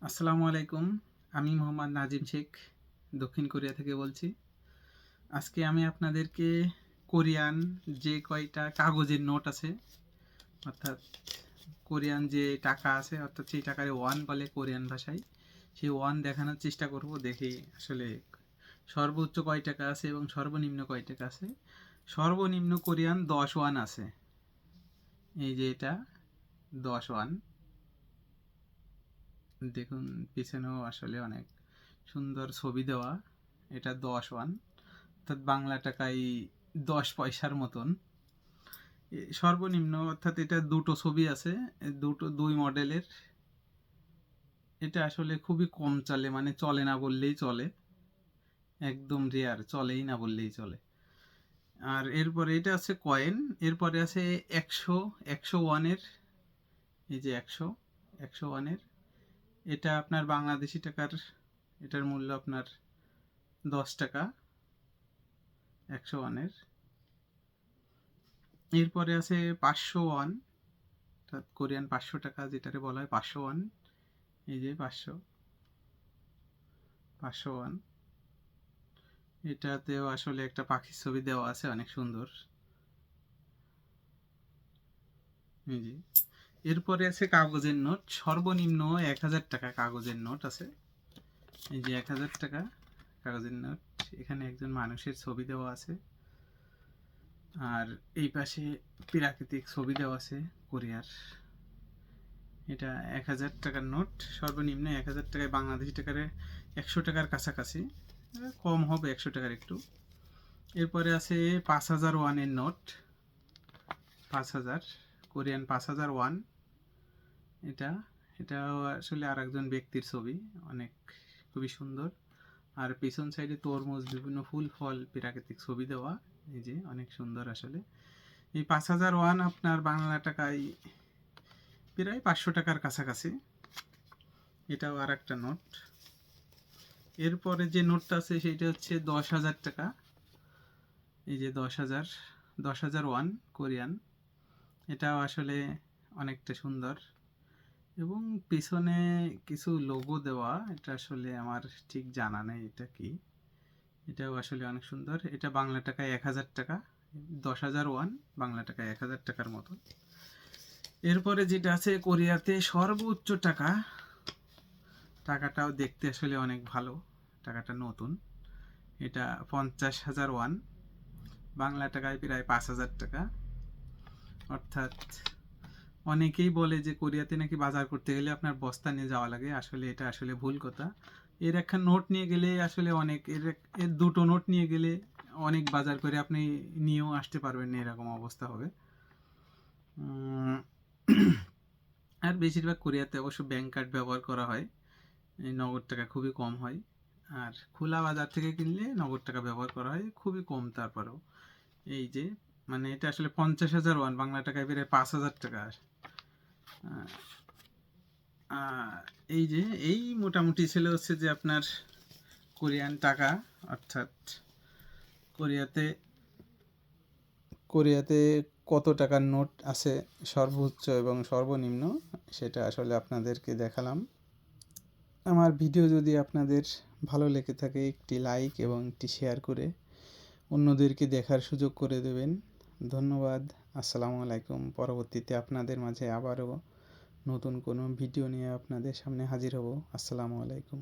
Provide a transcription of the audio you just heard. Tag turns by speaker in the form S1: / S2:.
S1: আসসালামু আলাইকুম। আমি মোহাম্মদ নাজিম শেখ দক্ষিণ কোরিয়া থেকে বলছি। আজকে আমি আপনাদেরকে কোরিয়ান যে কয়টা কাগজের নোট আছে, অর্থাৎ কোরিয়ান যে টাকা আছে, অর্থাৎ সেই টাকার ওয়ান বলে কোরিয়ান ভাষায়, সেই ওয়ান দেখানোর চেষ্টা করব। দেখি আসলে সর্বোচ্চ কয় টাকা আছে এবং সর্বনিম্ন কয় টাকা আছে। সর্বনিম্ন কোরিয়ান 10 ওয়ান আছে। এই যে এটা 10 ওয়ান, দেখুন পিছনেও আসলে অনেক সুন্দর ছবি দেওয়া। এটা 10 ওয়ান, অর্থাৎ বাংলা টাকায় 10 পয়সার মতন। সর্বনিম্ন অর্থাৎ এটা দুটো ছবি আছে, দুই মডেলের। এটা আসলে খুবই কম চলে, মানে চলে না বললেই চলে, একদম রেয়ার, চলেই না বললেই চলে। আর এরপরে এটা আছে কয়েন। এরপরে আছে 100 ওয়ানের। এই যে 100 ওয়ানের, এটা আপনার বাংলাদেশি টাকার, এটার মূল্য আপনার 10 টাকা 100 ওয়ানের। এরপরে আছে 500 ওয়ান, অর্থাৎ কোরিয়ান 500 টাকা যেটারে বলা হয় 500 ওয়ান। এই যে 500 ওয়ান, এটাতেও আসলে একটা পাখির ছবি দেওয়া আছে, অনেক সুন্দর। এই যে এরপরে আছে কাগজের নোট। সর্বনিম্ন 1000 টাকা কাগজের নোট আছে। এই যে 1000 টাকা কাগজের নোট, এখানে একজন মানুষের ছবি দেওয়া আছে। আর এই পাশে প্রাকৃতিক ছবি দেওয়া আছে কোরিয়ার। এটা 1000 টাকার নোট। সর্বনিম্ন 1000 টাকায় বাংলাদেশি টাকারে 100 টাকার কাছাকাছি, কম হবে 100 টাকার একটু। এরপরে আছে 5000 ওয়ানের নোট। 5000 Korean 5000 one. এটা এটাও আসলে আর একজন ব্যক্তির ছবি, অনেক খুবই সুন্দর। আর পিছন সাইডে তরমুজ, বিভিন্ন ফুল ফল, প্রাকৃতিক ছবি দেওয়া। এই যে অনেক সুন্দর আসলে। এই 5000 ওয়ান আপনার বাংলা টাকায় প্রায় 500 টাকার কাছাকাছি। এটাও আর একটা নোট। এরপরে যে নোটটা আছে সেইটা হচ্ছে 10,000 টাকা। এই যে 10,000 ওয়ান কোরিয়ান। এটাও আসলে অনেকটা সুন্দর এবং পিছনে কিছু লোগো দেওয়া। এটা আসলে আমার ঠিক জানা নেই এটা কি। এটাও আসলে অনেক সুন্দর। এটা বাংলা টাকায় 1000 টাকা, 10,000 ওয়ান বাংলা টাকায় 1000 টাকার মতো। এরপরে যেটা আছে কোরিয়াতে সর্বোচ্চ টাকা, টাকাটাও দেখতে আসলে অনেক ভালো, টাকাটা নতুন। এটা 50,000 ওয়ান বাংলা টাকায় প্রায় 5,000 টাকা। অর্থাৎ অনেকেই বলে যে কোরিয়াতে নাকি বাজার করতে গেলে আপনার বস্তা নিয়ে যাওয়া লাগে, আসলে এটা আসলে ভুল কথা। এর একটা নোট নিয়ে গেলে আসলে অনেক, এর দুটো নোট নিয়ে গেলে অনেক বাজার করে আপনি নিয়েও আসতে পারবেন না, এরকম অবস্থা হবে। আর বেশিরভাগ কোরিয়াতে অবশ্য ব্যাংক কার্ড ব্যবহার করা হয়, এই নগদ টাকা খুবই কম হয়। আর খোলা বাজার থেকে কিনলে নগদ টাকা ব্যবহার করা হয় খুবই কম। তারপরেও এই যে, মানে এটা আসলে 50,000 ওয়ান বাংলা টাকায় প্রায় 5,000 টাকা। এই যে এই মোটামুটি ছিল হচ্ছে যে আপনার কোরিয়ান টাকা, অর্থাৎ কোরিয়াতে কোরিয়াতে কত টাকার নোট আছে সর্বোচ্চ এবং সর্বনিম্ন, সেটা আসলে আপনাদেরকে দেখালাম। আমার ভিডিও যদি আপনাদের ভালো লেগে থাকে, একটি লাইক এবং একটি শেয়ার করে অন্যদেরকে দেখার সুযোগ করে দেবেন। ধন্যবাদ। আসসালামু আলাইকুম। পরবর্তীতে আপনাদের মাঝে আবারও নতুন কোনো ভিডিও নিয়ে আপনাদের সামনে হাজির হব। আসসালামু আলাইকুম।